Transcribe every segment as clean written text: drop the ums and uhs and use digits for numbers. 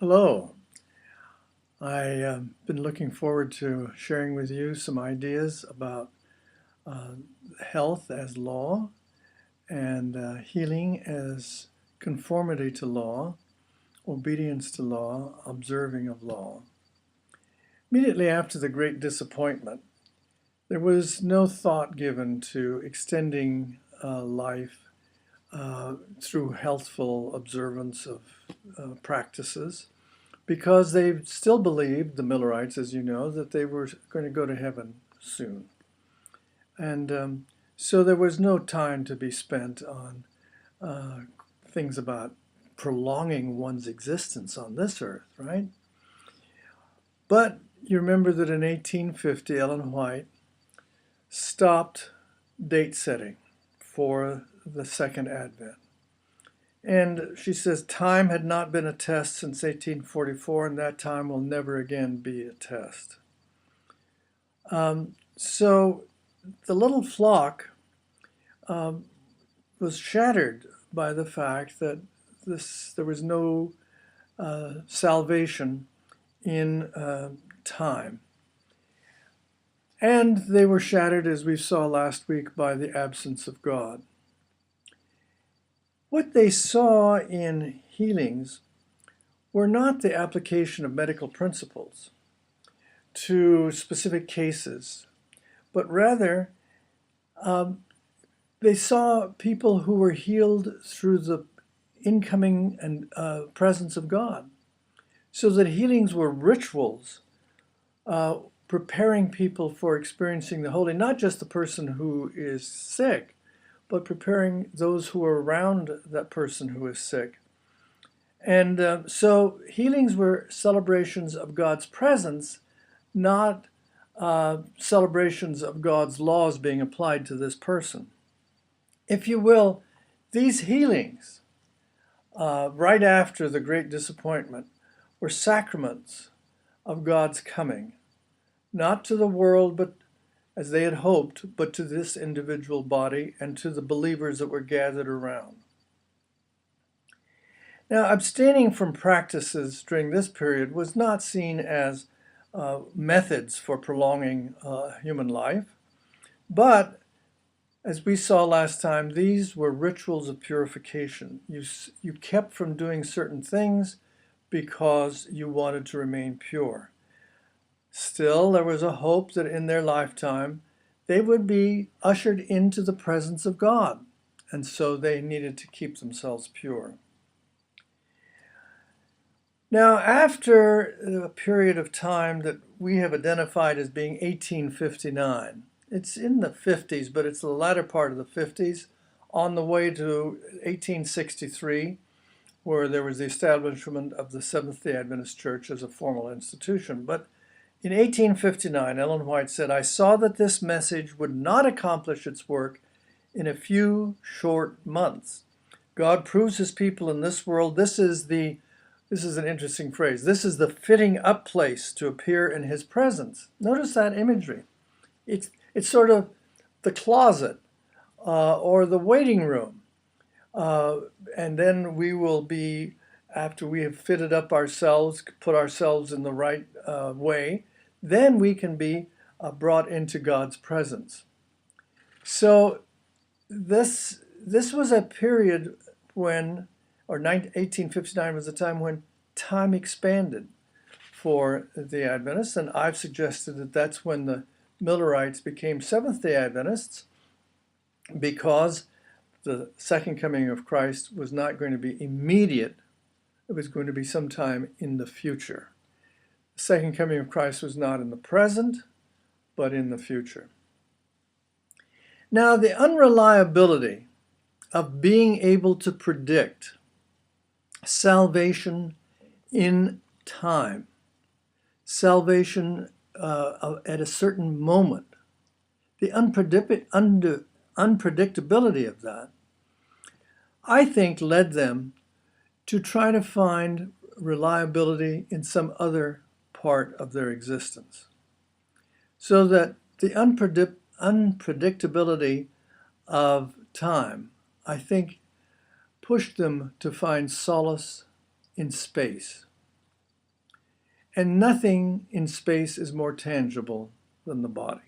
Hello. I've been looking forward to sharing with you some ideas about uh, health as law and healing as conformity to law, obedience to law, observing of law. Immediately after the Great Disappointment, there was no thought given to extending life through healthful observance of practices, because they still believed, the Millerites, as you know, that they were going to go to heaven soon. And so there was no time to be spent on uh, things about prolonging one's existence on this earth, right? But you remember that in 1850, Ellen White stopped date setting for the second advent. And she says time had not been a test since 1844, and that time will never again be a test. So the little flock um, was shattered by the fact that there was no salvation in time. And they were shattered, as we saw last week, by the absence of God. What they saw in healings were not the application of medical principles to specific cases, but rather um, they saw people who were healed through the incoming and presence of God. So that healings were rituals, preparing people for experiencing the holy, not just the person who is sick, but preparing those who are around that person who is sick. And so healings were celebrations of God's presence, not celebrations of God's laws being applied to this person. If you will, these healings, right after the Great Disappointment, were sacraments of God's coming, not to the world, but as they had hoped, but to this individual body and to the believers that were gathered around. Now, abstaining from practices during this period was not seen as methods for prolonging human life, but as we saw last time, these were rituals of purification. You kept from doing certain things because you wanted to remain pure. Still, there was a hope that in their lifetime they would be ushered into the presence of God, and so they needed to keep themselves pure. Now, after a period of time that we have identified as being 1859, it's in the 50s, but it's the latter part of the 50s, on the way to 1863, where there was the establishment of the Seventh-day Adventist Church as a formal institution. But in 1859, Ellen White said, "I saw that this message would not accomplish its work in a few short months. God proves his people in this world. This is an interesting phrase. This is the fitting up place to appear in his presence." Notice that imagery. It's sort of the closet or the waiting room. And then we will be, after we have fitted up ourselves, put ourselves in the right way, then we can be brought into God's presence. So this was a period when, 1859 was a time when time expanded for the Adventists, and I've suggested that that's when the Millerites became Seventh-day Adventists, because the second coming of Christ was not going to be immediate. It was going to be sometime in the future. The second coming of Christ was not in the present, but in the future. Now, the unreliability of being able to predict salvation in time, salvation at a certain moment, the unpredictability of that, I think led them to try to find reliability in some other part of their existence. So that the unpredictability of time, I think, pushed them to find solace in space. and nothing in space is more tangible than the body.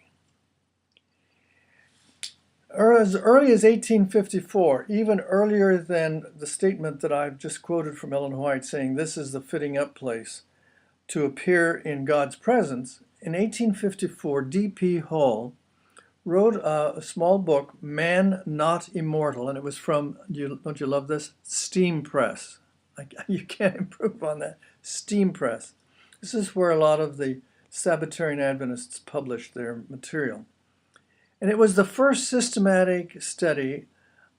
As early as 1854, even earlier than the statement that I've just quoted from Ellen White saying this is the fitting up place to appear in God's presence, in 1854, D.P. Hall wrote a small book, Man Not Immortal, and it was from, don't you love this? Steam Press. You can't improve on that. Steam Press. This is where a lot of the Sabbatarian Adventists published their material. And it was the first systematic study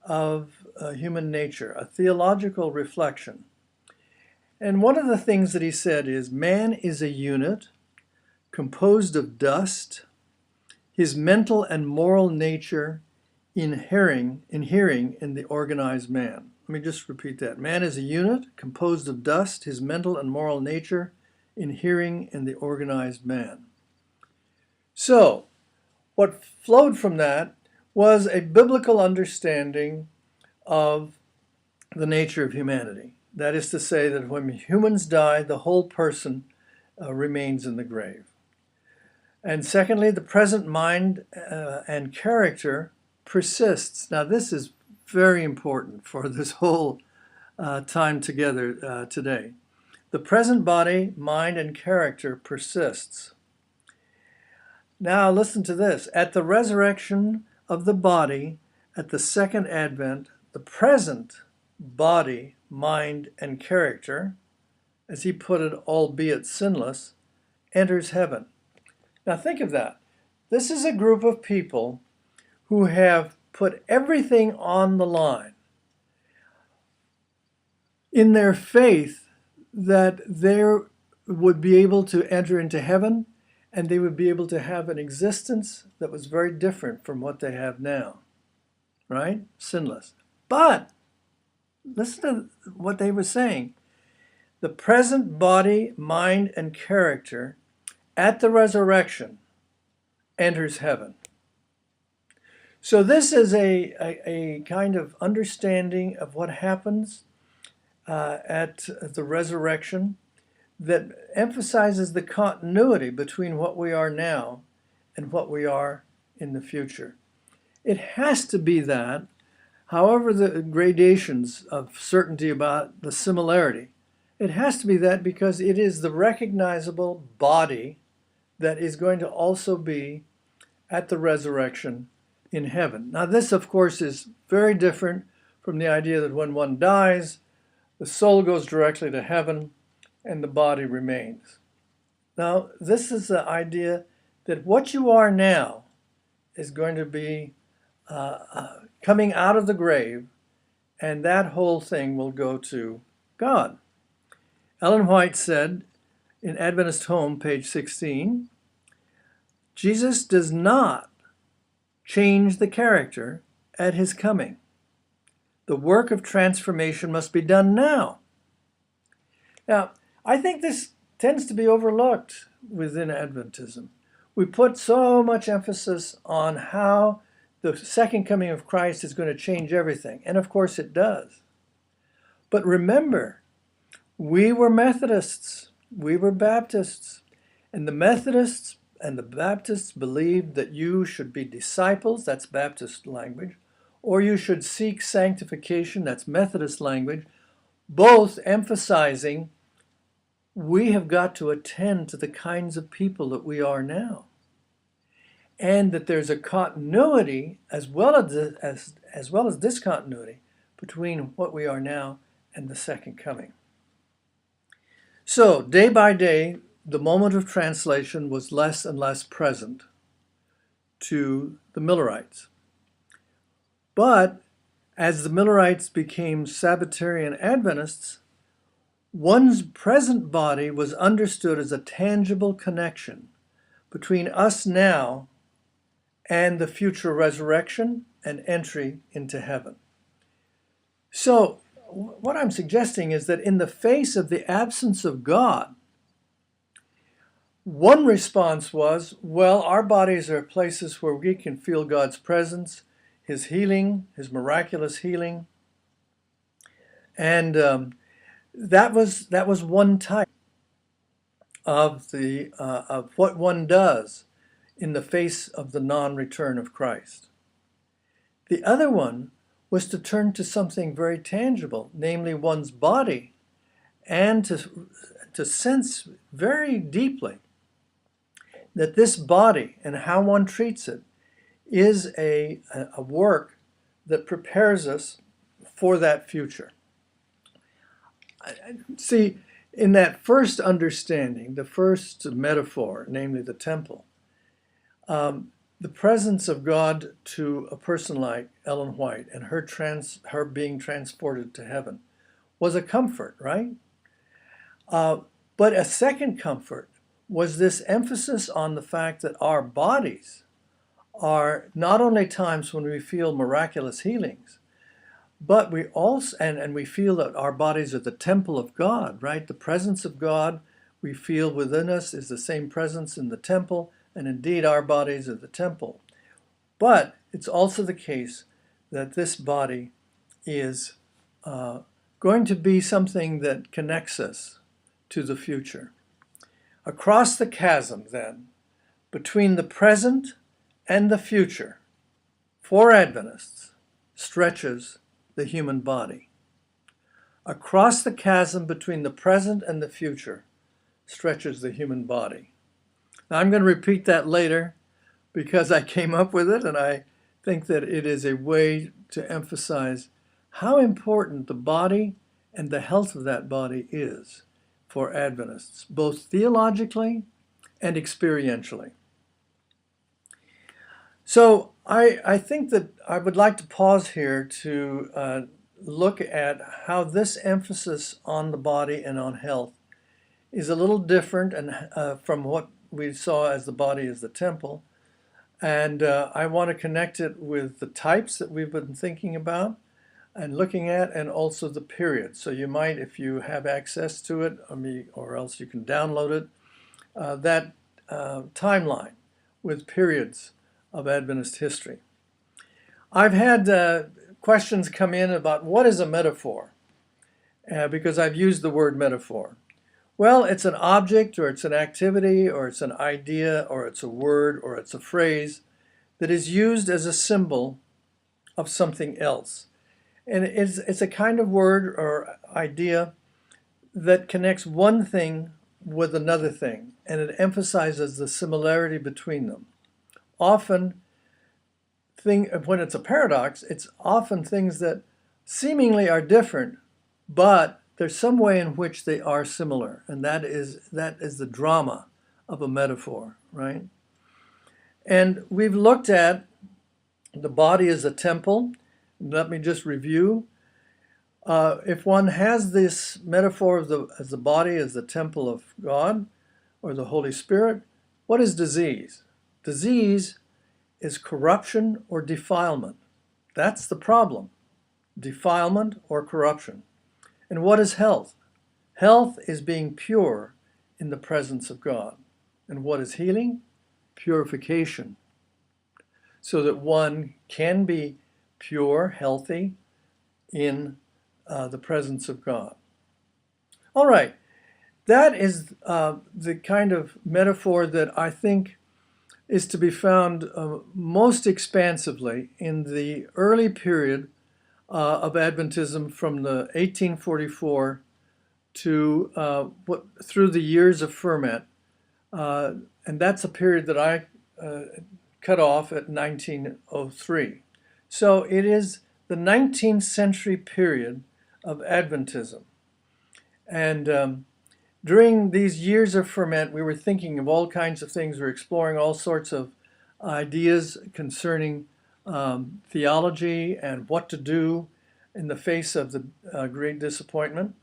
of human nature, a theological reflection. And one of the things that he said is, man is a unit composed of dust, his mental and moral nature inhering in the organized man. Let me just repeat that. Man is a unit composed of dust, his mental and moral nature inhering in the organized man. So, what flowed from that was a biblical understanding of the nature of humanity. That is to say that when humans die, the whole person remains in the grave. And secondly, the present mind and character persists. Now, this is very important for this whole time together today. The present body, mind, and character persists. Now, listen to this. At the resurrection of the body, at the second advent, the present body, mind, and character, as he put it, albeit sinless, enters heaven. Now think of that. This is a group of people who have put everything on the line in their faith that they would be able to enter into heaven and they would be able to have an existence that was very different from what they have now, right? Sinless. But listen to what they were saying. The present body, mind, and character at the resurrection enters heaven. So this is a kind of understanding of what happens at the resurrection that emphasizes the continuity between what we are now and what we are in the future. It has to be that, however the gradations of certainty about the similarity, it has to be that because it is the recognizable body that is going to also be at the resurrection in heaven. Now this, of course, is very different from the idea that when one dies, the soul goes directly to heaven and the body remains. Now, this is the idea that what you are now is going to be coming out of the grave, and that whole thing will go to God. Ellen White said in Adventist Home, page 16, Jesus does not change the character at his coming. The work of transformation must be done now. Now, I think this tends to be overlooked within Adventism. We put so much emphasis on how the second coming of Christ is going to change everything, and of course it does. But remember, we were Methodists, we were Baptists, and the Methodists and the Baptists believed that you should be disciples, that's Baptist language, or you should seek sanctification, that's Methodist language, both emphasizing we have got to attend to the kinds of people that we are now. And that there's a continuity as well as discontinuity between what we are now and the second coming. So, day by day, the moment of translation was less and less present to the Millerites. But as the Millerites became Sabbatarian Adventists, one's present body was understood as a tangible connection between us now and the future resurrection and entry into heaven. So, what I'm suggesting is that in the face of the absence of God, one response was, well, our bodies are places where we can feel God's presence, his healing, his miraculous healing. And that was one type of what one does in the face of the non-return of Christ. The other one was to turn to something very tangible, namely one's body, and to sense very deeply that this body and how one treats it is a work that prepares us for that future. See, in that first understanding, the first metaphor, namely the temple, the presence of God to a person like Ellen White and her being transported to heaven was a comfort, right? But a second comfort was this emphasis on the fact that our bodies are not only times when we feel miraculous healings, but we also, and we feel that our bodies are the temple of God, right? The presence of God we feel within us is the same presence in the temple, and indeed our bodies are the temple. But it's also the case that this body is going to be something that connects us to the future. Across the chasm, then, between the present and the future, for Adventists, stretches the human body. Across the chasm between the present and the future stretches the human body. Now, I'm going to repeat that later because I came up with it, and I think that it is a way to emphasize how important the body and the health of that body is for Adventists, both theologically and experientially. So I think that I would like to pause here to look at how this emphasis on the body and on health is a little different and from what we saw as the body as the temple. And I want to connect it with the types that we've been thinking about and looking at, and also the period. So you might, if you have access to it, or else you can download it, that timeline with periods of Adventist history. I've had questions come in about what is a metaphor, because I've used the word metaphor. Well, it's an object, or it's an activity, or it's an idea, or it's a word, or it's a phrase that is used as a symbol of something else. And it's a kind of word or idea that connects one thing with another thing, and it emphasizes the similarity between them. Often, when it's a paradox, it's often things that seemingly are different, but there's some way in which they are similar, and that is the drama of a metaphor, right? And we've looked at the body as a temple. Let me just review. If one has this metaphor of the body as the temple of God or the Holy Spirit, what is disease? Disease is corruption or defilement. That's the problem, defilement or corruption. And what is health? Health is being pure in the presence of God. And what is healing? Purification. So that one can be pure, healthy in the presence of God. All right, that is the kind of metaphor that I think is to be found most expansively in the early period of Adventism from the 1844 to through the years of ferment, and that's a period that I cut off at 1903. So it is the 19th century period of Adventism, and during these years of ferment, we were thinking of all kinds of things. We were exploring all sorts of ideas concerning theology and what to do in the face of the great disappointment.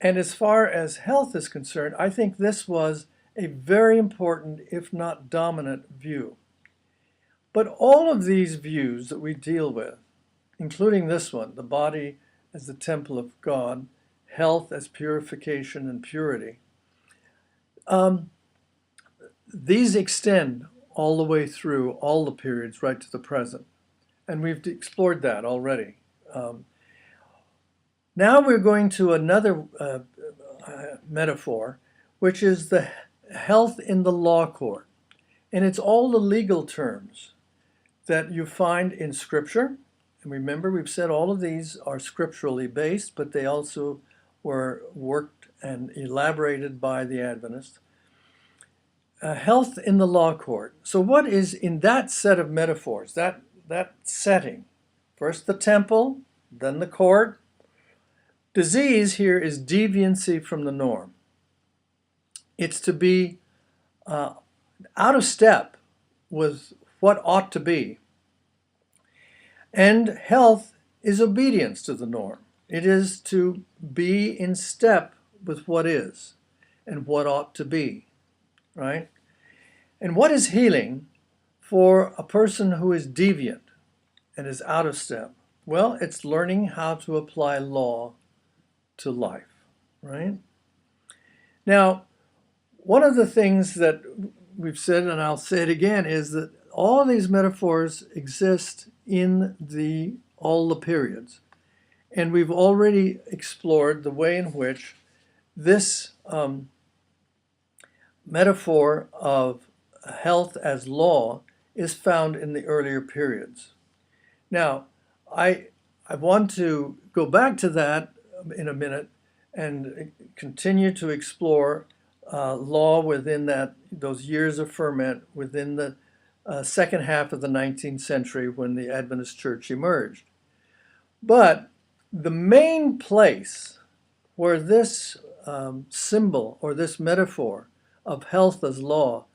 And as far as health is concerned, I think this was a very important, if not dominant, view. But all of these views that we deal with, including this one, the body as the temple of God, health as purification and purity, these extend all the way through all the periods right to the present. And we've explored that already. Now we're going to another metaphor, which is the health in the law court. And it's all the legal terms that you find in Scripture. And remember, we've said all of these are scripturally based, but they also were worked and elaborated by the Adventists. Health in the law court. So what is in that set of metaphors, that setting? First the temple, then the court. Disease here is deviancy from the norm. It's to be out of step with what ought to be. And health is obedience to the norm. It is to be in step with what is and what ought to be, right? And what is healing for a person who is deviant and is out of step? Well, it's learning how to apply law to life, right? All one of the things that we've said, and I'll say it again, is that all these metaphors exist in all the periods. And we've already explored the way in which this metaphor of health as law is found in the earlier periods. Now, I want to go back to that in a minute and continue to explore law within those years of ferment within the second half of the 19th century when the Adventist Church emerged. But the main place where this symbol or this metaphor of health as law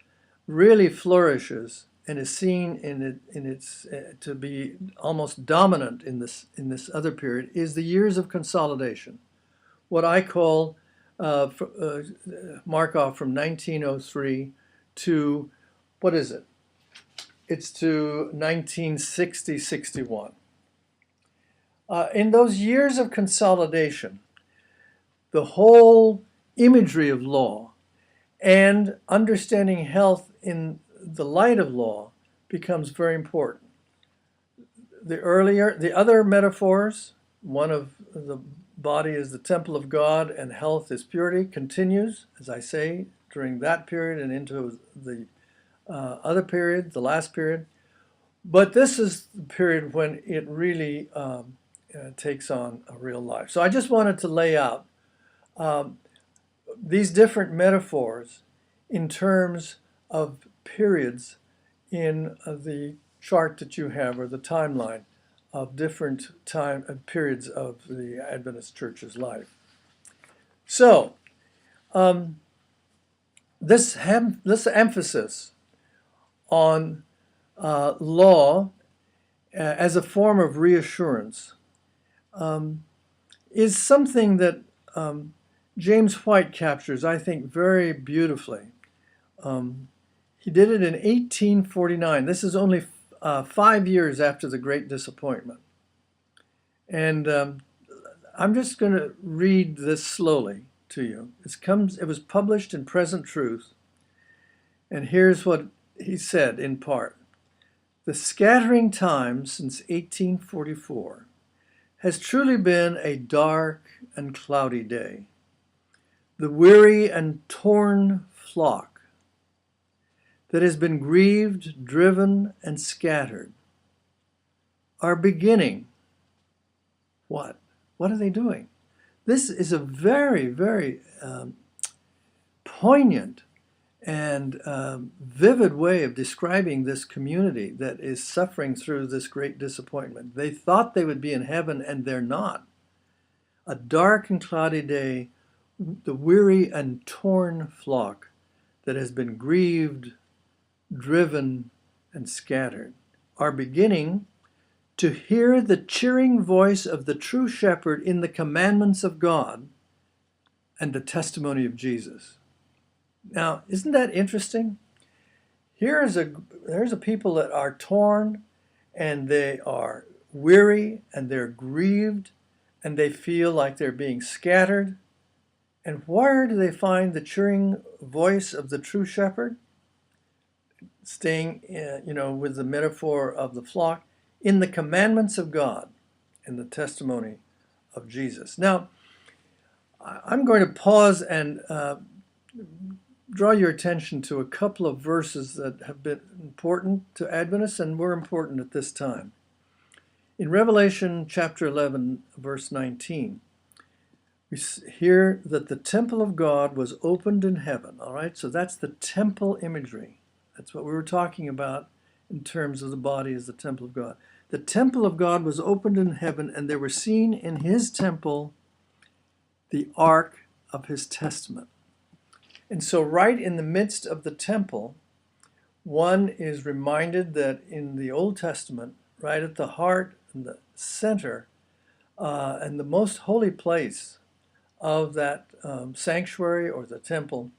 really flourishes and is seen in its to be almost dominant in this other period is the years of consolidation, what I call mark off from 1903 to, what is it? It's to 1960-61. In those years of consolidation, the whole imagery of law and understanding health in the light of law becomes very important. The other metaphors, one of the body is the temple of God and health is purity, continues, as I say, during that period and into the other period, the last period. But this is the period when it really takes on a real life. So I just wanted to lay out these different metaphors in terms of periods in the chart that you have, or the timeline of different periods of the Adventist Church's life. So this emphasis on law as a form of reassurance is something that James White captures, I think, very beautifully. He did it in 1849. This is only 5 years after the Great Disappointment. And I'm just going to read this slowly to you. It was published in Present Truth. And here's what he said in part. The scattering time since 1844 has truly been a dark and cloudy day. The weary and torn flock that has been grieved, driven, and scattered are beginning. What? What are they doing? This is a very, very poignant and vivid way of describing this community that is suffering through this great disappointment. They thought they would be in heaven, and they're not. A dark and cloudy day, the weary and torn flock that has been grieved, driven, and scattered are beginning to hear the cheering voice of the true shepherd in the commandments of God and the testimony of Jesus. Now, isn't that interesting? There's a people that are torn, and they are weary, and they're grieved, and they feel like they're being scattered. And where do they find the cheering voice of the true shepherd? Staying, with the metaphor of the flock, in the commandments of God and the testimony of Jesus. Now, I'm going to pause and draw your attention to a couple of verses that have been important to Adventists and were important at this time. In Revelation chapter 11, verse 19, we hear that the temple of God was opened in heaven. All right, so that's the temple imagery. That's what we were talking about in terms of the body as the temple of God. The temple of God was opened in heaven, and they were seen in his temple the ark of his testament. And so right in the midst of the temple, one is reminded that in the Old Testament, right at the heart and the center and the most holy place of that sanctuary or the temple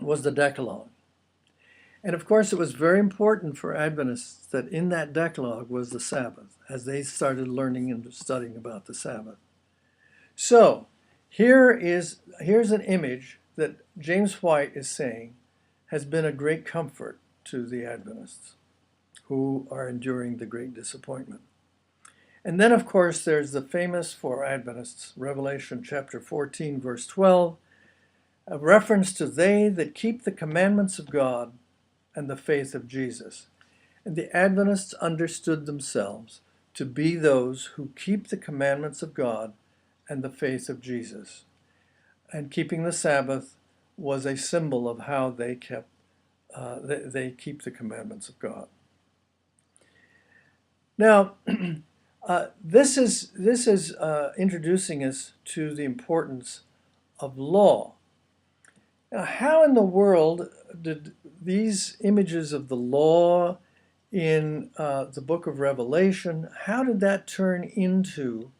was the Decalogue. And of course, it was very important for Adventists that in that Decalogue was the Sabbath, as they started learning and studying about the Sabbath. So here's an image that James White is saying has been a great comfort to the Adventists who are enduring the great disappointment. And then, of course, there's the famous for Adventists, Revelation chapter 14, verse 12, a reference to they that keep the commandments of God and the faith of Jesus. And the Adventists understood themselves to be those who keep the commandments of God and the faith of Jesus. And keeping the Sabbath was a symbol of how they keep the commandments of God. Now, this is introducing us to the importance of law. Now, how in the world did these images of the law in the book of Revelation, how did that turn into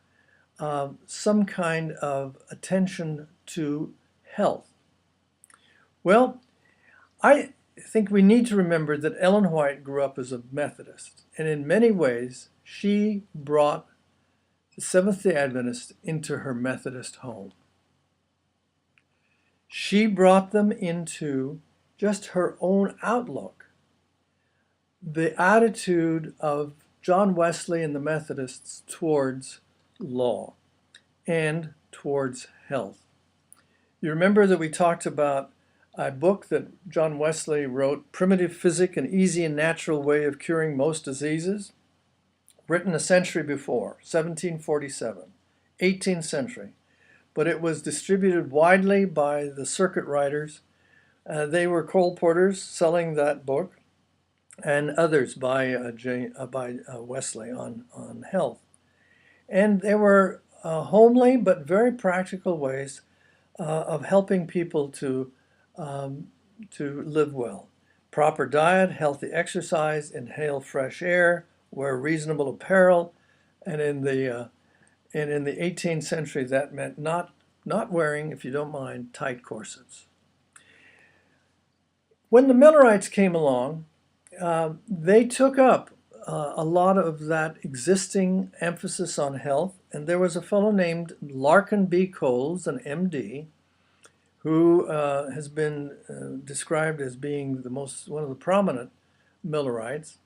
some kind of attention to health? Well, I think we need to remember that Ellen White grew up as a Methodist, and in many ways, she brought the Seventh-day Adventist into her Methodist home. She brought them into just her own outlook, the attitude of John Wesley and the Methodists towards law and towards health. You remember that we talked about a book that John Wesley wrote, Primitive Physic, an Easy and Natural Way of Curing Most Diseases, written a century before, 1747, 18th century. But it was distributed widely by the circuit riders. They were colporteurs selling that book, and others by Wesley on health. And they were homely but very practical ways of helping people to live well. Proper diet, healthy exercise, inhale fresh air, wear reasonable apparel, and in the 18th century that meant not wearing, if you don't mind, tight corsets. When the Millerites came along, they took up a lot of that existing emphasis on health, and there was a fellow named Larkin B. Coles, an MD, who has been described as being one of the prominent Millerites.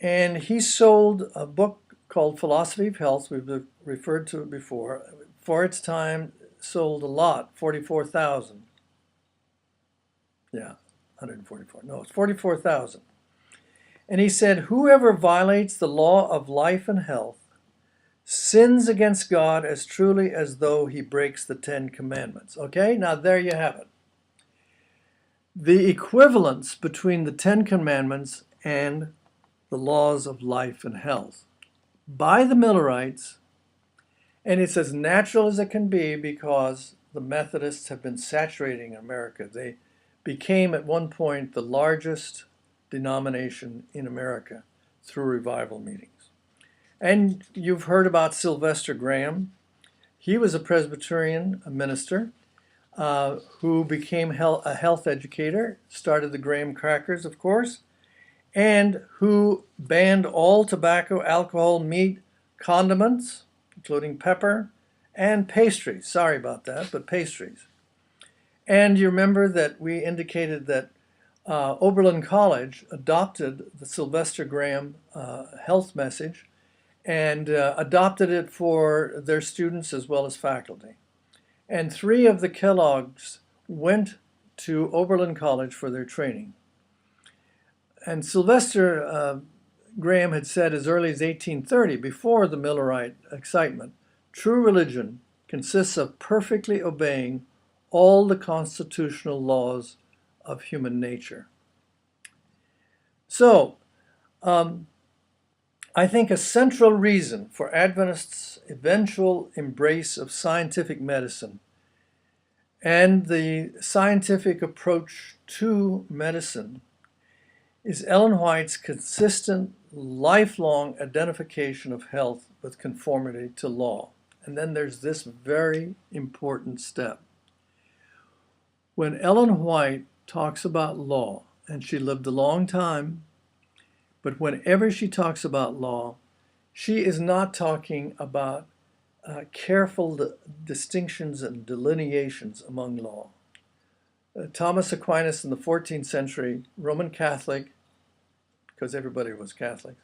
And he sold a book called Philosophy of Health. We've referred to it before. For its time, sold a lot, 44,000. Yeah, 144. No, it's 44,000. And he said, whoever violates the law of life and health sins against God as truly as though he breaks the Ten Commandments. Okay, now there you have it. The equivalence between the Ten Commandments and the laws of life and health by the Millerites, and it's as natural as it can be because the Methodists have been saturating America. They became at one point the largest denomination in America through revival meetings. And you've heard about Sylvester Graham. He was a Presbyterian, a minister, who became a health educator, started the Graham Crackers, of course, and who banned all tobacco, alcohol, meat, condiments, including pepper, and pastries. Sorry about that, but pastries. And you remember that we indicated that Oberlin College adopted the Sylvester Graham health message and adopted it for their students as well as faculty. And 3 of the Kellogg's went to Oberlin College for their training. And Sylvester Graham had said as early as 1830, before the Millerite excitement, true religion consists of perfectly obeying all the constitutional laws of human nature. So, I think a central reason for Adventists' eventual embrace of scientific medicine and the scientific approach to medicine is Ellen White's consistent, lifelong identification of health with conformity to law. And then there's this very important step. When Ellen White talks about law, and she lived a long time, but whenever she talks about law, she is not talking about careful distinctions and delineations among law. Thomas Aquinas in the 14th century, Roman Catholic, because everybody was Catholic,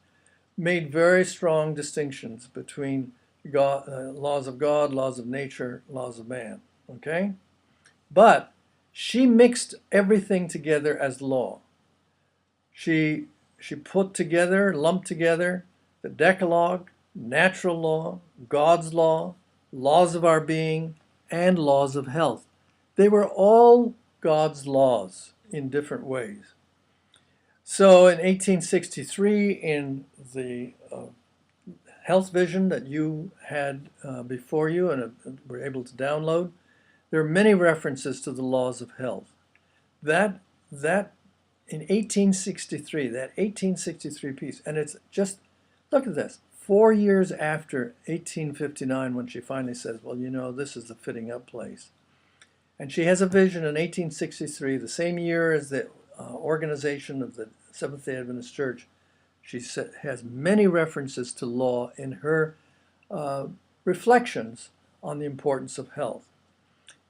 made very strong distinctions between laws of God, laws of nature, laws of man, okay? But she mixed everything together as law. She put together, lumped together the Decalogue, natural law, God's law, laws of our being, and laws of health. They were all God's laws in different ways. So in 1863, in the health vision that you had before you and were able to download, there are many references to the laws of health. That in 1863, that 1863 piece, and it's just, look at this, 4 years after 1859 when she finally says, well, you know, this is the fitting up place. And she has a vision in 1863, the same year as the organization of the Seventh-day Adventist Church. She has many references to law in her reflections on the importance of health.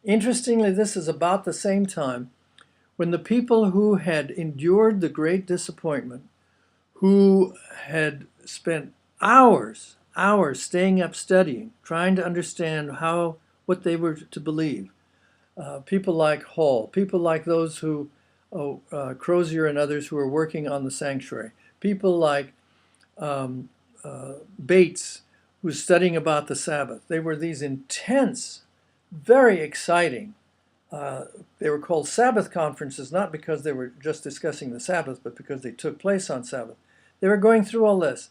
Interestingly, this is about the same time when the people who had endured the great disappointment, who had spent hours staying up studying, trying to understand what they were to believe, people like Hall, people like those who, Crozier and others who were working on the sanctuary, people like Bates, who's studying about the Sabbath. They were these intense, very exciting, they were called Sabbath conferences, not because they were just discussing the Sabbath, but because they took place on Sabbath. They were going through all this.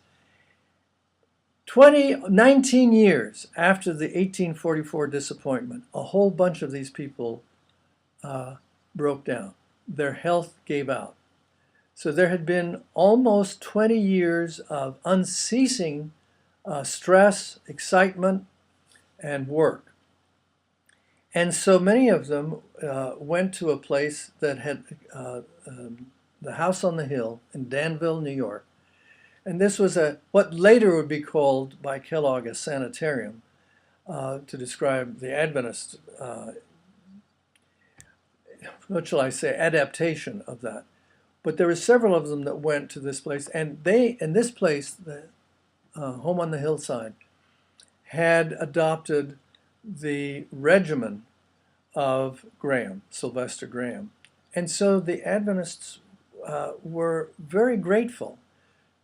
19 years after the 1844 disappointment, a whole bunch of these people broke down. Their health gave out. So there had been almost 20 years of unceasing stress, excitement, and work. And so many of them went to a place that had the House on the Hill in Danville, New York. And this was what later would be called by Kellogg a sanitarium to describe the Adventist, what shall I say, adaptation of that. But there were several of them that went to this place. And they, in this place, the Home on the Hillside, had adopted the regimen of Graham, Sylvester Graham. And so the Adventists were very grateful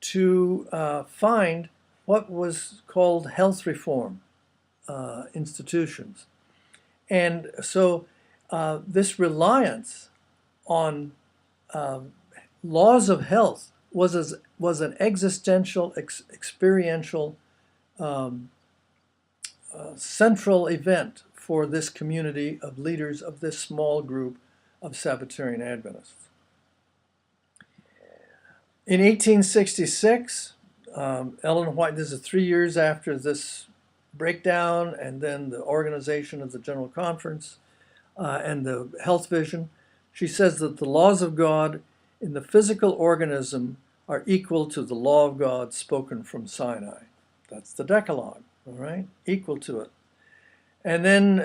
to find what was called health reform institutions. And so this reliance on laws of health was an existential, experiential, central event for this community of leaders of this small group of Sabbatarian Adventists. In 1866, Ellen White, this is 3 years after this breakdown and then the organization of the General Conference and the health vision, she says that the laws of God in the physical organism are equal to the law of God spoken from Sinai. That's the Decalogue, all right? Equal to it. And then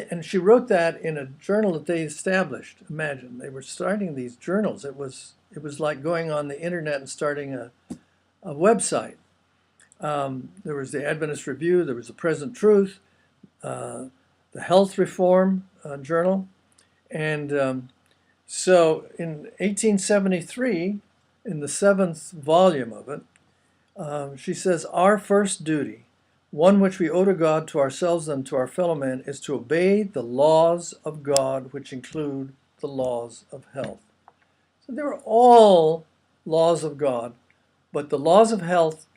and she wrote that in a journal that they established. Imagine, they were starting these journals. It was like going on the internet and starting a website. There was the Adventist Review, there was the Present Truth, the Health Reform Journal. And so in 1873, in the seventh volume of it, she says, "Our first duty, one which we owe to God, to ourselves, and to our fellow men, is to obey the laws of God, which include the laws of health." So they were all laws of God, but the laws of health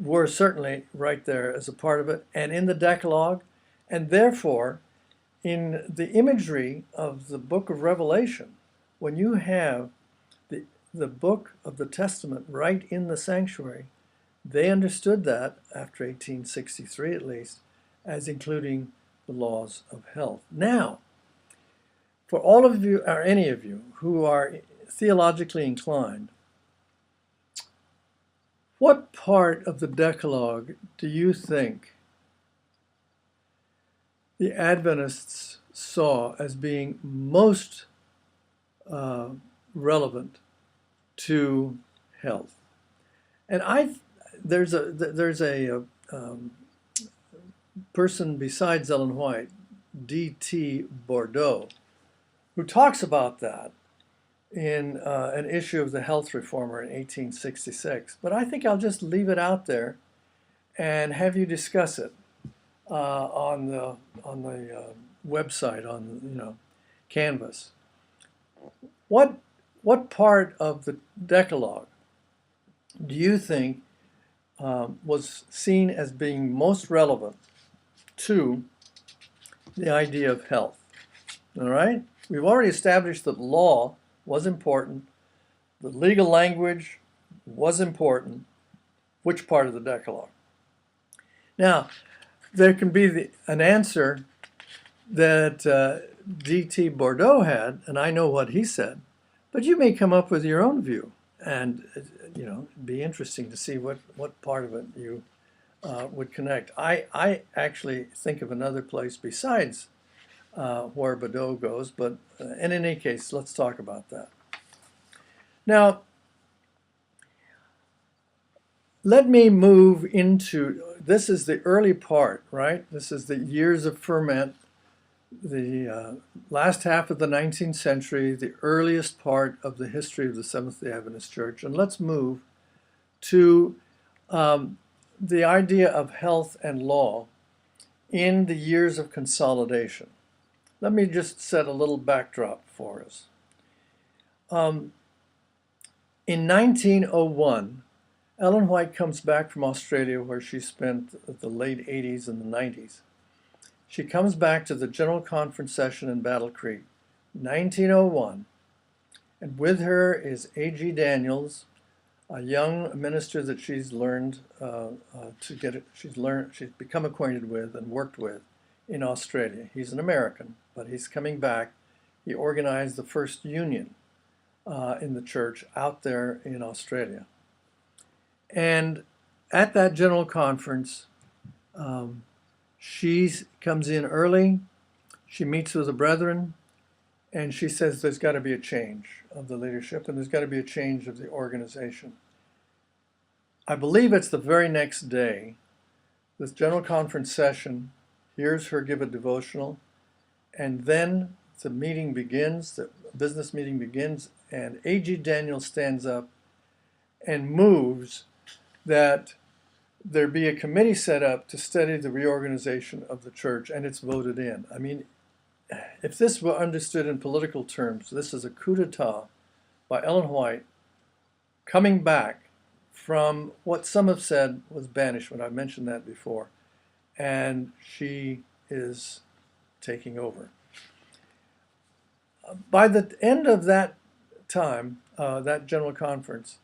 were certainly right there as a part of it, and in the Decalogue, and therefore in the imagery of the book of Revelation, when you have the book of the Testament right in the sanctuary, they understood that, after 1863 at least, as including the laws of health. Now, for all of you, or any of you, who are theologically inclined, what part of the Decalogue do you think the Adventists saw as being most relevant to health? And there's a person besides Ellen White, D.T. Bordeaux, who talks about that in an issue of the Health Reformer in 1866. But I think I'll just leave it out there and have you discuss it on the website, on Canvas. What part of the Decalogue do you think was seen as being most relevant to the idea of health? All right? We've already established that law was important. The legal language was important. Which part of the Decalogue? Now, there can be an answer that D.T. Bordeaux had, and I know what he said, but you may come up with your own view, and it'd be interesting to see what part of it you would connect. I actually think of another place besides where Bordeaux goes, but in any case, let's talk about that. Now, let me move into, this is the early part, right? This is the years of ferment, the last half of the 19th century, the earliest part of the history of the Seventh-day Adventist Church. And let's move to the idea of health and law in the years of consolidation. Let me just set a little backdrop for us. In 1901, Ellen White comes back from Australia, where she spent the late 80s and the 90s. She comes back to the General Conference session in Battle Creek, 1901, and with her is A.G. Daniels, a young minister that she's learned she's become acquainted with and worked with in Australia. He's an American, but he's coming back. He organized the first union in the church out there in Australia. And at that General Conference, she comes in early, she meets with the brethren, and she says there's got to be a change of the leadership and there's got to be a change of the organization. I believe it's the very next day, this General Conference session, hears her give a devotional, and then the meeting begins, the business meeting begins, and A.G. Daniels stands up and moves that there be a committee set up to study the reorganization of the church, and it's voted in. I mean, if this were understood in political terms, this is a coup d'etat by Ellen White coming back from what some have said was banishment. I've mentioned that before. And she is taking over. By the end of that time, that General Conference,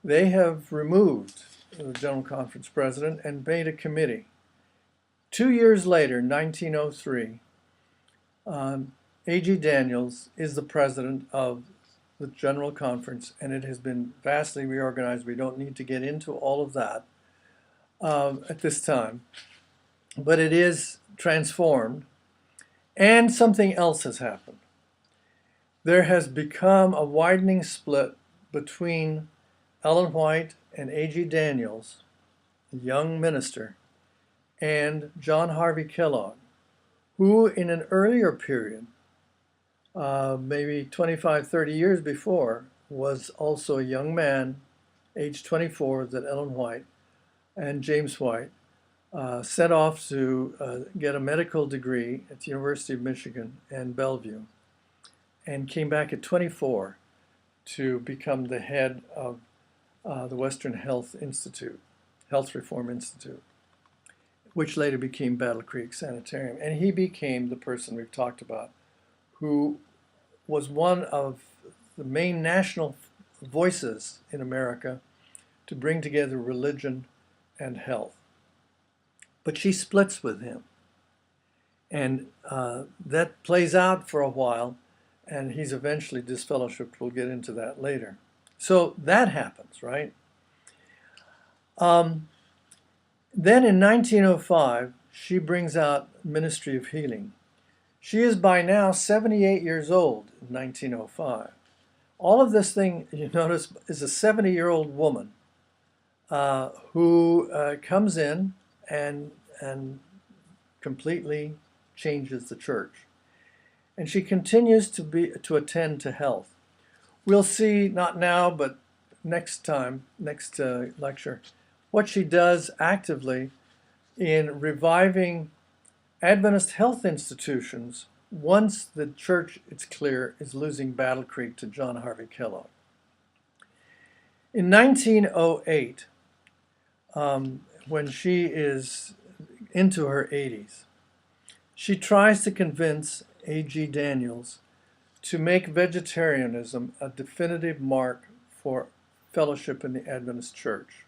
they have removed the General Conference president and made a committee. 2 years later, 1903, A.G. Daniels is the president of the General Conference, and it has been vastly reorganized. We don't need to get into all of that at this time, but it is transformed, and something else has happened. There has become a widening split between Ellen White and A.G. Daniels, a young minister, and John Harvey Kellogg, who in an earlier period maybe 25, 30 years before, was also a young man, age 24, that Ellen White and James White set off to get a medical degree at the University of Michigan and Bellevue, and came back at 24 to become the head of the Western Health Institute, Health Reform Institute, which later became Battle Creek Sanitarium. And he became the person we've talked about, who was one of the main national voices in America to bring together religion and health. But she splits with him. And that plays out for a while, and he's eventually disfellowshipped. We'll get into that later. So that happens, right? Then in 1905, she brings out Ministry of Healing. She is by now 78 years old in 1905. All of this thing, you notice, is a 70-year-old woman who comes in and completely changes the church. And she continues to attend to health. We'll see, not now, but next time, next lecture, what she does actively in reviving Adventist health institutions once the church, it's clear, is losing Battle Creek to John Harvey Kellogg. In 1908, when she is into her 80s, she tries to convince A.G. Daniels to make vegetarianism a definitive mark for fellowship in the Adventist Church.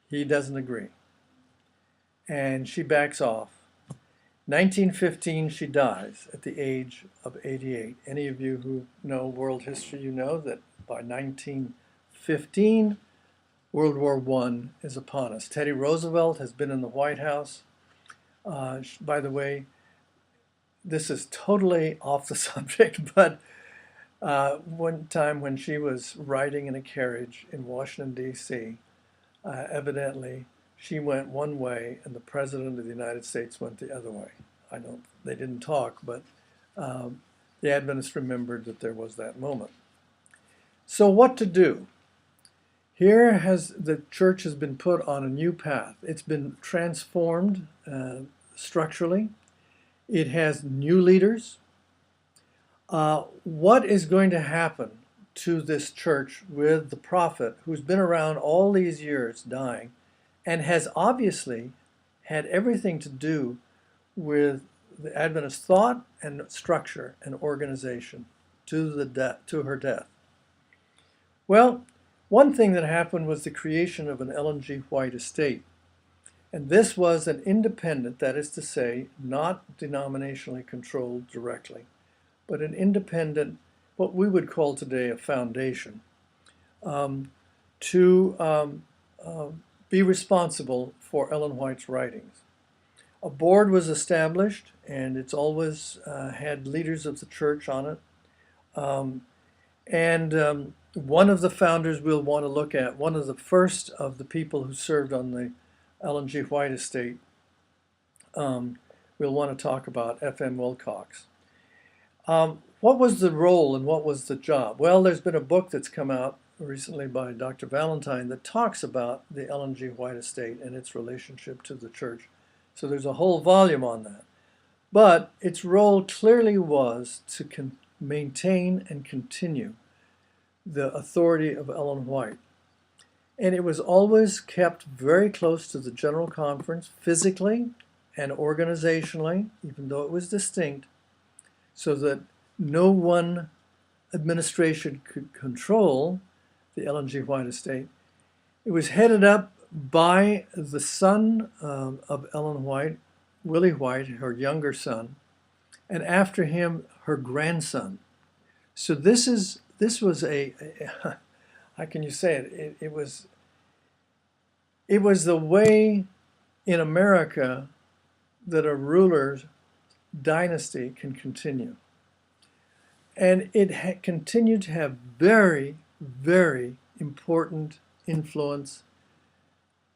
He doesn't agree, and she backs off. 1915, she dies at the age of 88. Any of you who know world history, you know that by 1915, World War I is upon us. Teddy Roosevelt has been in the White House. By the way, this is totally off the subject, but one time when she was riding in a carriage in Washington, D.C., evidently she went one way and the President of the United States went the other way. They didn't talk, but the Adventists remembered that there was that moment. So what to do? Here the church has been put on a new path. It's been transformed structurally. It has new leaders. What is going to happen to this church with the prophet who's been around all these years dying and has obviously had everything to do with the Adventist thought and structure and organization to her death? Well, one thing that happened was the creation of an Ellen G. White estate. And this was an independent, that is to say, not denominationally controlled directly, but an independent, what we would call today a foundation, to be responsible for Ellen White's writings. A board was established, and it's always had leaders of the church on it. One of the founders we'll want to look at, one of the first of the people who served on the Ellen G. White estate, we'll want to talk about F.M. Wilcox. What was the role and what was the job? Well, there's been a book that's come out recently by Dr. Valentine that talks about the Ellen G. White estate and its relationship to the church. So there's a whole volume on that. But its role clearly was to maintain and continue the authority of Ellen White. And it was always kept very close to the General Conference, physically and organizationally, even though it was distinct, so that no one administration could control the Ellen G. White estate. It was headed up by the son of Ellen White, Willie White, her younger son, and after him, her grandson. So this was how can you say it? It was the way in America that a ruler's dynasty can continue. And it continued to have very, very important influence,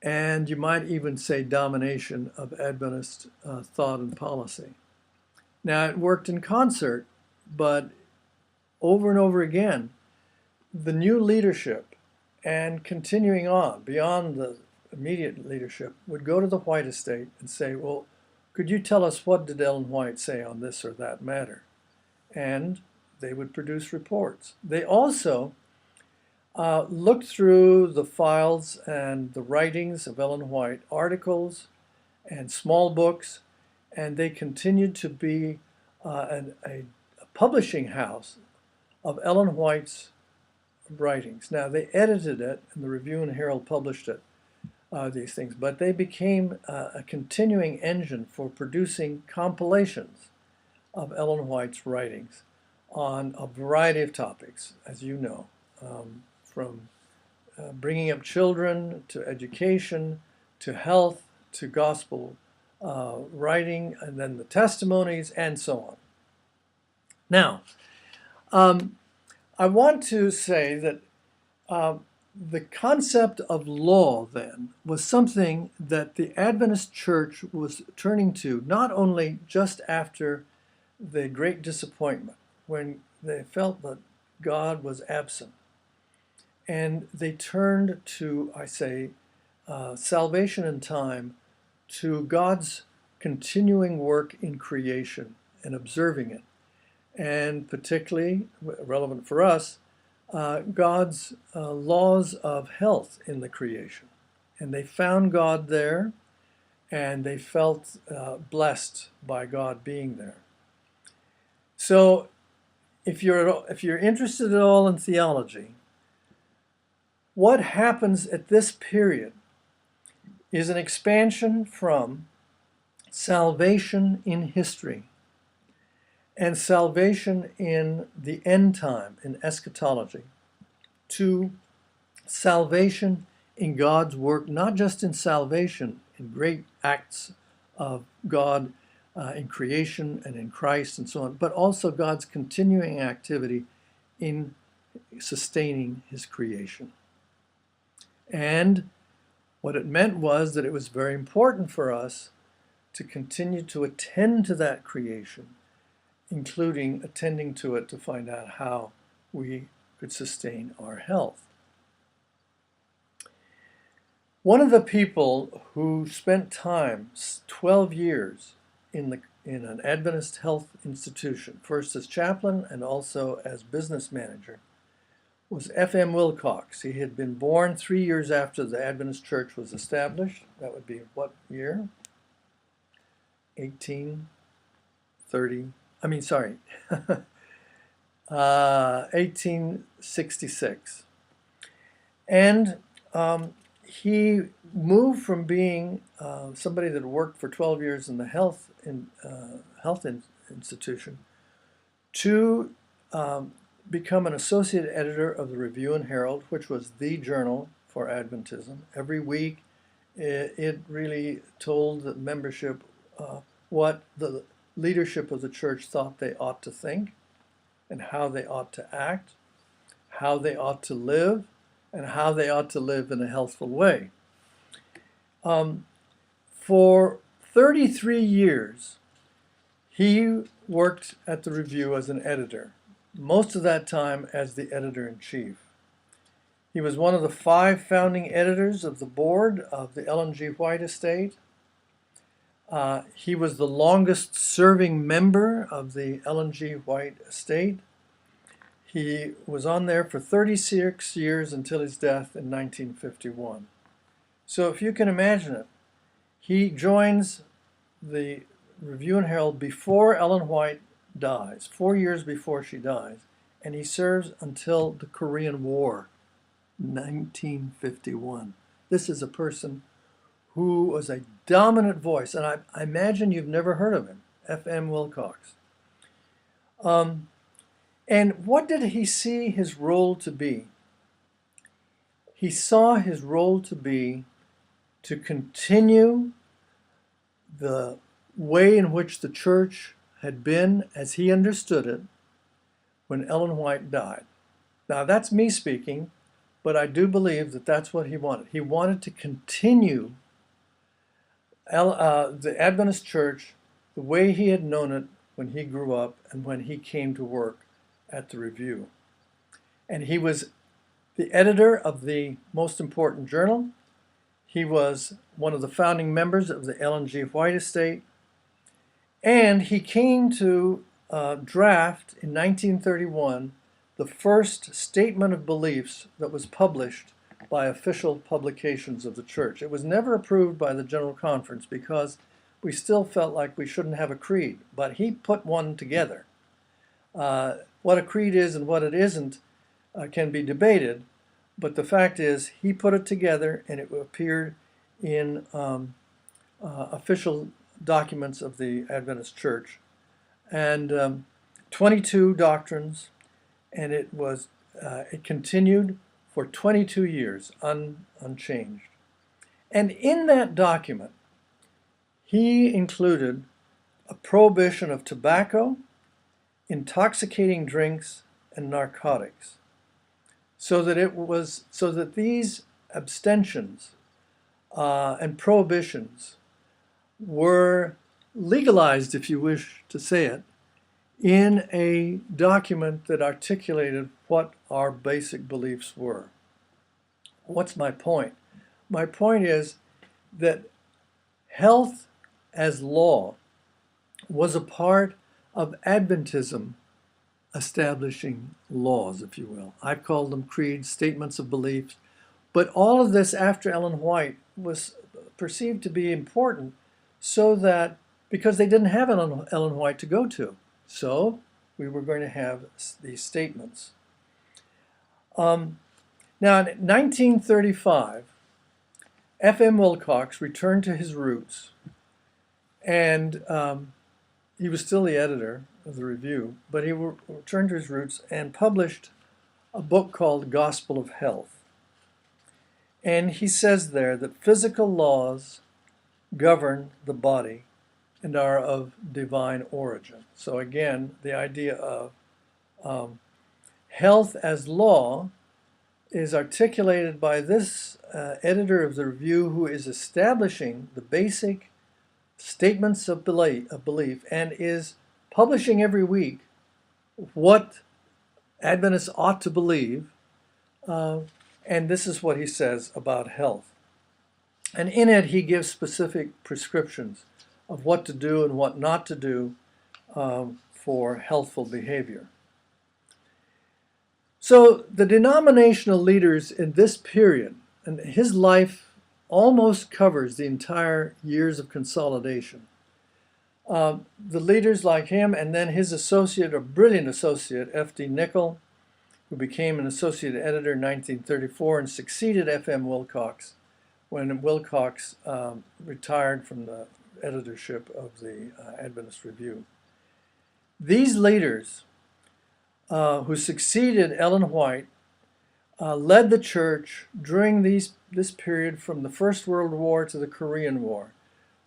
and you might even say domination of Adventist thought and policy. Now, it worked in concert but over and over again, the new leadership and continuing on beyond the immediate leadership would go to the White estate and say, well, could you tell us what did Ellen White say on this or that matter? And they would produce reports. They also looked through the files and the writings of Ellen White, articles and small books, and they continued to be a publishing house of Ellen White's writings. Now, they edited it, and the Review and Herald published it, these things, but they became a continuing engine for producing compilations of Ellen White's writings on a variety of topics, as you know, from bringing up children to education to health to gospel writing, and then the testimonies and so on. Now, I want to say that the concept of law then was something that the Adventist Church was turning to, not only just after the Great Disappointment, when they felt that God was absent, and they turned to, I say, salvation in time, to God's continuing work in creation and observing it. And particularly relevant for us, God's laws of health in the creation. And they found God there, and they felt blessed by God being there. So if you're interested at all in theology, what happens at this period is an expansion from salvation in history and salvation in the end time, in eschatology, to salvation in God's work, not just in salvation, in great acts of God in creation and in Christ and so on, but also God's continuing activity in sustaining his creation. And what it meant was that it was very important for us to continue to attend to that creation, including attending to it to find out how we could sustain our health. One of the people who spent time, 12 years, in an Adventist health institution, first as chaplain and also as business manager, was F.M. Wilcox. He had been born 3 years after the Adventist Church was established. That would be what year? 1866. And he moved from being somebody that worked for 12 years in the health institution to become an associate editor of the Review and Herald, which was the journal for Adventism. Every week it really told the membership what the leadership of the church thought they ought to think and how they ought to act, how they ought to live, and how they ought to live in a healthful way. For 33 years, he worked at the Review as an editor, most of that time as the editor-in-chief. He was one of the 5 founding editors of the board of the Ellen G. White estate. He was the longest serving member of the Ellen G. White estate. He was on there for 36 years until his death in 1951. So if you can imagine it, he joins the Review and Herald before Ellen White dies, 4 years before she dies, and he serves until the Korean War, 1951. This is a person who was a dominant voice, and I imagine you've never heard of him, F.M. Wilcox. And what did he see his role to be? He saw his role to be to continue the way in which the church had been as he understood it when Ellen White died. Now that's me speaking, but I do believe that that's what he wanted. He wanted to continue the Adventist church the way he had known it when he grew up and when he came to work at the Review. And he was the editor of the most important journal. He was one of the founding members of the Ellen G. White estate. And he came to draft in 1931 the first statement of beliefs that was published by official publications of the church. It was never approved by the General Conference because we still felt like we shouldn't have a creed, but he put one together. What a creed is and what it isn't can be debated, but the fact is he put it together and it appeared in official documents of the Adventist Church, and 22 doctrines, and it continued for 22 years unchanged. And in that document, he included a prohibition of tobacco, intoxicating drinks, and narcotics, so that these abstentions and prohibitions were legalized, if you wish to say it, in a document that articulated what our basic beliefs were. What's my point? My point is that health as law was a part of Adventism establishing laws, if you will. I've called them creeds, statements of beliefs, but all of this after Ellen White was perceived to be important so that, because they didn't have Ellen White to go to, so we were going to have these statements. Now in 1935, F.M. Wilcox returned to his roots, and he was still the editor of the Review, but he returned to his roots and published a book called Gospel of Health. And he says there that physical laws govern the body and are of divine origin. So again, the idea of health as law is articulated by this editor of the Review, who is establishing the basic statements of belief and is publishing every week what Adventists ought to believe, and this is what he says about health. And in it, he gives specific prescriptions of what to do and what not to do for healthful behavior. So the denominational leaders in this period, and his life almost covers the entire years of consolidation. The leaders like him, and then his associate, a brilliant associate, F.D. Nicol, who became an associate editor in 1934 and succeeded F.M. Wilcox when Wilcox retired from the editorship of the Adventist Review. These leaders who succeeded Ellen White led the church during this period from the First World War to the Korean War,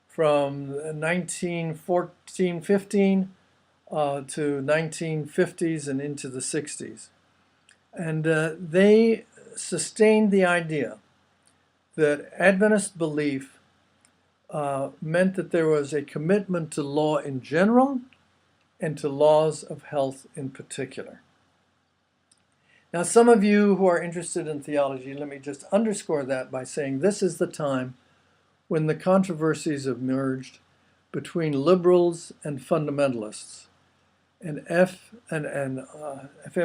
from 1914-15 to 1950s and into the 60s. And they sustained the idea that Adventist belief meant that there was a commitment to law in general and to laws of health in particular. Now, some of you who are interested in theology, let me just underscore that by saying this is the time when the controversies emerged between liberals and fundamentalists. And F.M.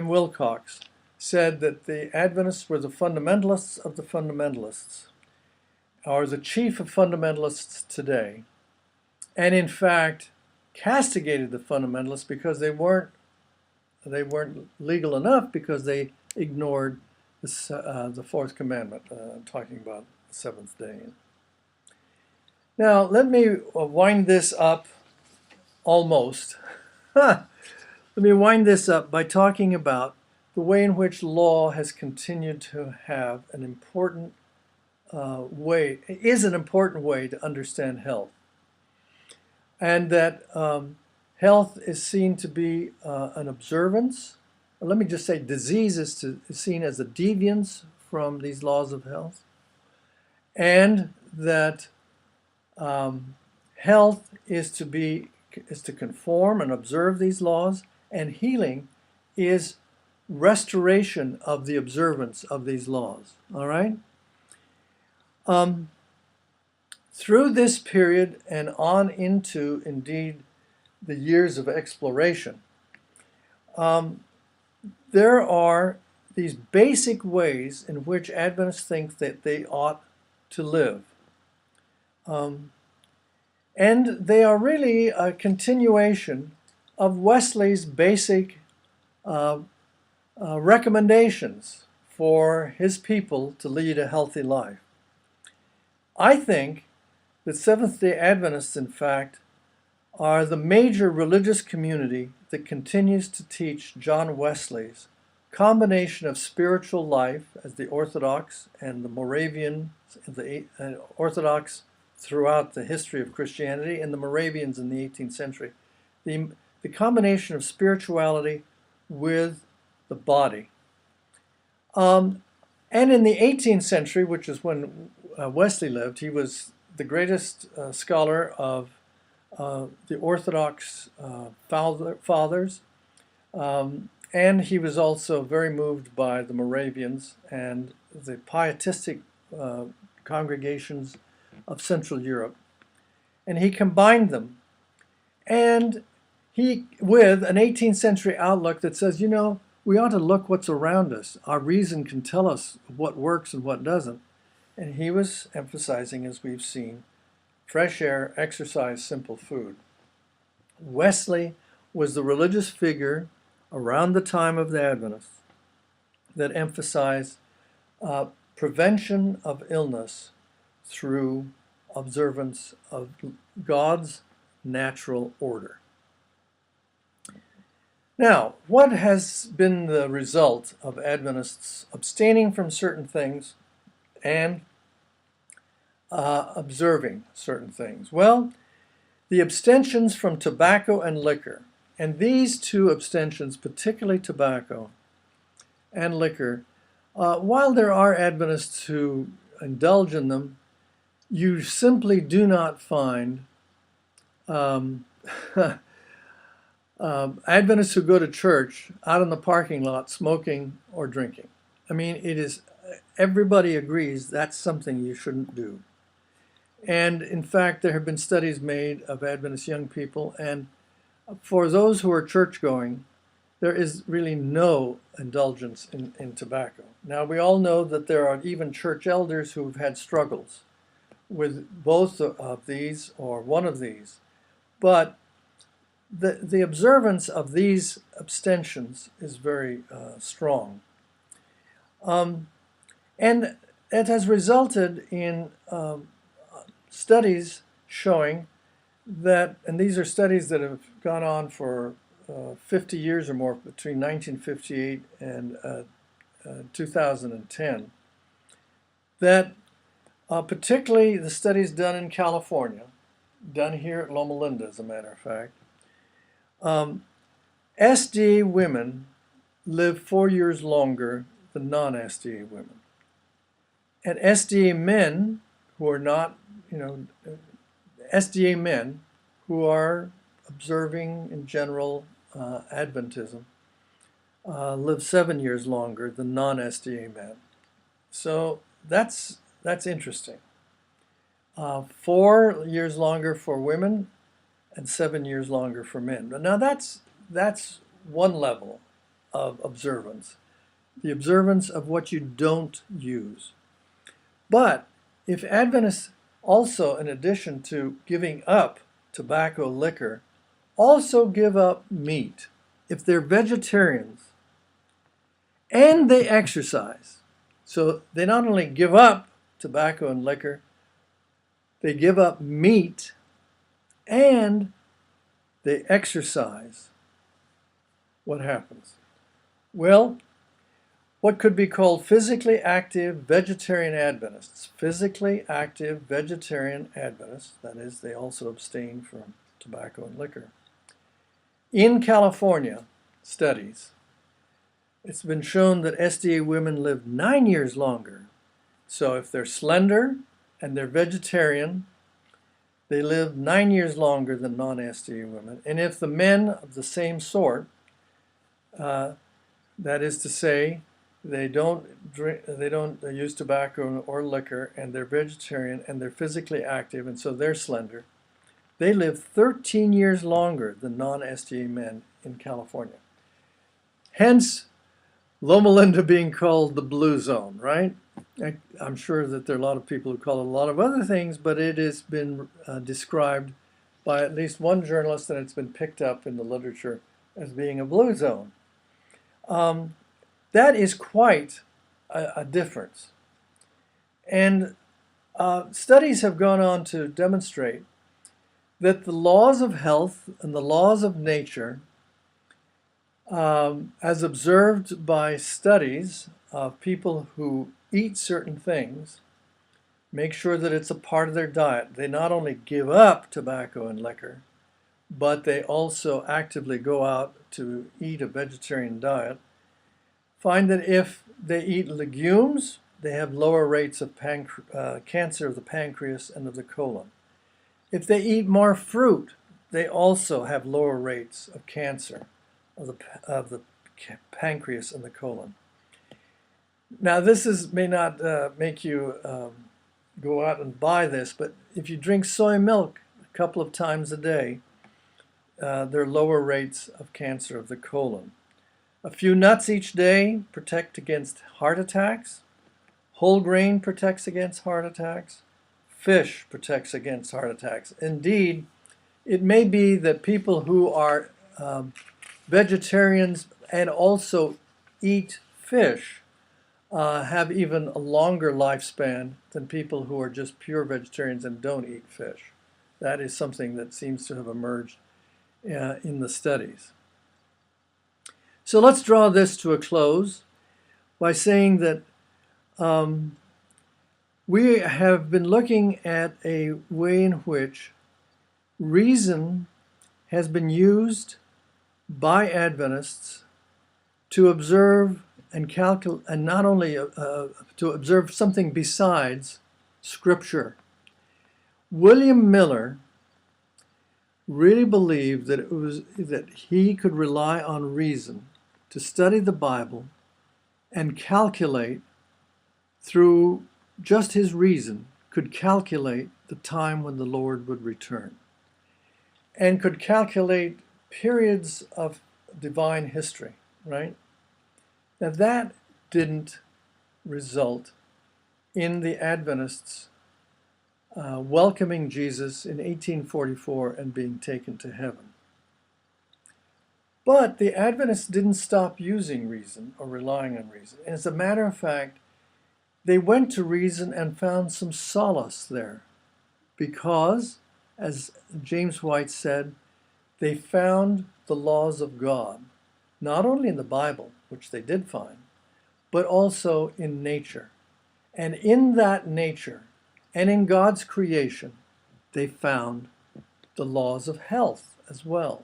Wilcox said that the Adventists were the fundamentalists of the fundamentalists, or the chief of fundamentalists today, and in fact castigated the fundamentalists because they weren't legal enough, because they ignored the fourth commandment, talking about the seventh day. Now, let me wind this up almost. Let me wind this up by talking about the way in which law has continued to have an important way to understand health. And that health is seen to be an observance. Let me just say disease is seen as a deviance from these laws of health. And that health is to be is to conform and observe these laws, and healing is restoration of the observance of these laws. All right? Through this period and on into, indeed, the years of exploration, there are these basic ways in which Adventists think that they ought to live. And they are really a continuation of Wesley's basic recommendations for his people to lead a healthy life. I think that Seventh-day Adventists, in fact, are the major religious community that continues to teach John Wesley's combination of spiritual life as the Orthodox and the Moravians, the Orthodox throughout the history of Christianity, and the Moravians in the 18th century. The combination of spirituality with the body. And in the 18th century, which is when Wesley lived, he was the greatest scholar of the Orthodox fathers, and he was also very moved by the Moravians and the pietistic congregations of Central Europe. And he combined them, and he with an 18th century outlook that says, you know, we ought to look what's around us. Our reason can tell us what works and what doesn't. And he was emphasizing, as we've seen, fresh air, exercise, simple food. Wesley was the religious figure around the time of the Adventists that emphasized prevention of illness through observance of God's natural order. Now, what has been the result of Adventists abstaining from certain things and observing certain things? Well, the abstentions from tobacco and liquor, and these two abstentions, particularly tobacco and liquor, while there are Adventists who indulge in them, you simply do not find Adventists who go to church out in the parking lot smoking or drinking. I mean, it is, everybody agrees that's something you shouldn't do. And in fact, there have been studies made of Adventist young people, and for those who are church-going, there is really no indulgence in tobacco. Now, we all know that there are even church elders who have had struggles with both of these or one of these, but the observance of these abstentions is very strong. And it has resulted in studies showing that, and these are studies that have gone on for 50 years or more, between 1958 and 2010, that particularly the studies done in California, done here at Loma Linda, as a matter of fact, SDA women live 4 years longer than non-SDA women. And SDA men who are not, SDA men who are observing in general Adventism live 7 years longer than non-SDA men. So that's interesting. 4 years longer for women and 7 years longer for men. Now that's one level of observance, the observance of what you don't use. But if Adventists also, in addition to giving up tobacco, liquor, also give up meat, if they're vegetarians and they exercise, so they not only give up tobacco and liquor, they give up meat and they exercise, what happens? Well, what could be called physically active vegetarian Adventists. Physically active vegetarian Adventists, that is, they also abstain from tobacco and liquor. In California studies, it's been shown that SDA women live 9 years longer. So if they're slender and they're vegetarian, They live 9 years longer than non-SDA women. And if the men of the same sort, that is to say, they don't drink, they don't use tobacco or liquor, and they're vegetarian, and they're physically active, and so they're slender, they live 13 years longer than non-SDA men in California. Hence, Loma Linda being called the blue zone, right? I'm sure that there are a lot of people who call it a lot of other things, but it has been described by at least one journalist, and it's been picked up in the literature as being a blue zone. That is quite a difference. And studies have gone on to demonstrate that the laws of health and the laws of nature, as observed by studies of people who eat certain things, make sure that it's a part of their diet. They not only give up tobacco and liquor, but they also actively go out to eat a vegetarian diet, find that if they eat legumes, they have lower rates of cancer of the pancreas and of the colon. If they eat more fruit, they also have lower rates of cancer of the pancreas and the colon. Now, this may not make you go out and buy this, but if you drink soy milk a couple of times a day, there are lower rates of cancer of the colon. A few nuts each day protect against heart attacks. Whole grain protects against heart attacks. Fish protects against heart attacks. Indeed, it may be that people who are vegetarians and also eat fish have even a longer lifespan than people who are just pure vegetarians and don't eat fish. That is something that seems to have emerged in the studies. So let's draw this to a close by saying that we have been looking at a way in which reason has been used by Adventists to observe and calculate, and not only to observe something besides Scripture. William Miller really believed that he could rely on reason to study the Bible and calculate through just his reason, could calculate the time when the Lord would return, and could calculate periods of divine history, right? Now that didn't result in the Adventists welcoming Jesus in 1844 and being taken to heaven. But the Adventists didn't stop using reason or relying on reason. As a matter of fact, they went to reason and found some solace there because, as James White said, they found the laws of God, not only in the Bible, which they did find, but also in nature. And in that nature and in God's creation, they found the laws of health as well.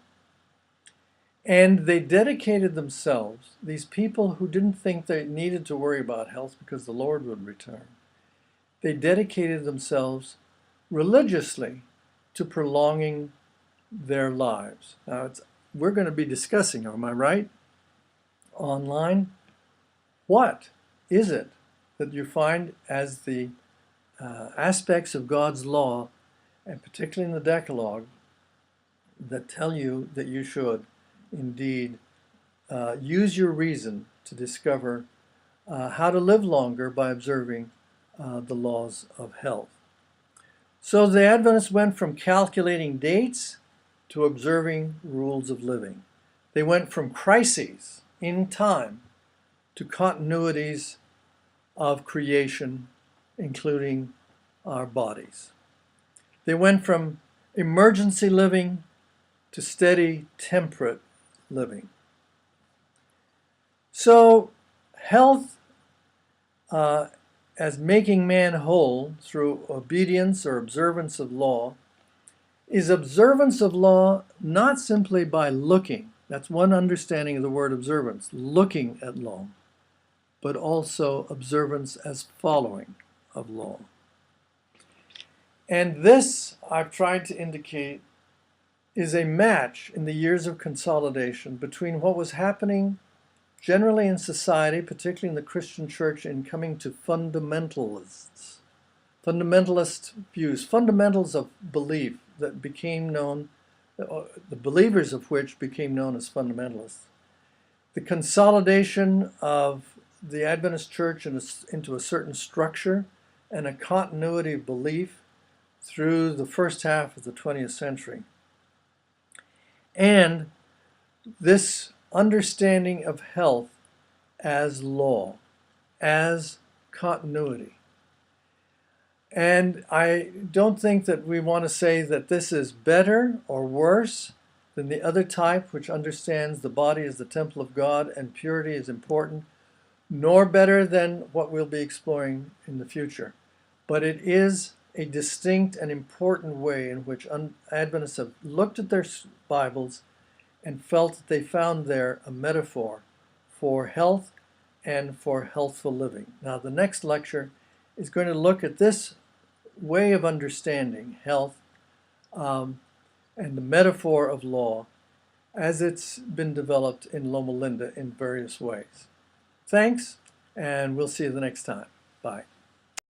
And they dedicated themselves, these people who didn't think they needed to worry about health because the Lord would return, they dedicated themselves religiously to prolonging their lives. Now, we're going to be discussing, am I right, online, what is it that you find as the aspects of God's law, and particularly in the Decalogue, that tell you that you should indeed use your reason to discover how to live longer by observing the laws of health. So the Adventists went from calculating dates to observing rules of living. They went from crises in time to continuities of creation, including our bodies. They went from emergency living to steady, temperate living. So health as making man whole through obedience or observance of law is observance of law not simply by looking, that's one understanding of the word observance, looking at law, but also observance as following of law. And this, I've tried to indicate, is a match in the years of consolidation between what was happening generally in society, particularly in the Christian church, in coming to fundamentalists, fundamentalist views, fundamentals of belief that became known, the believers of which became known as fundamentalists. The consolidation of the Adventist church into a certain structure and a continuity of belief through the first half of the 20th century. And this understanding of health as law, as continuity. And I don't think that we want to say that this is better or worse than the other type, which understands the body as the temple of God and purity is important, nor better than what we'll be exploring in the future. But it is a distinct and important way in which Adventists have looked at their Bibles and felt that they found there a metaphor for health and for healthful living. Now, the next lecture is going to look at this way of understanding health and the metaphor of law as it's been developed in Loma Linda in various ways. Thanks, and we'll see you the next time. Bye.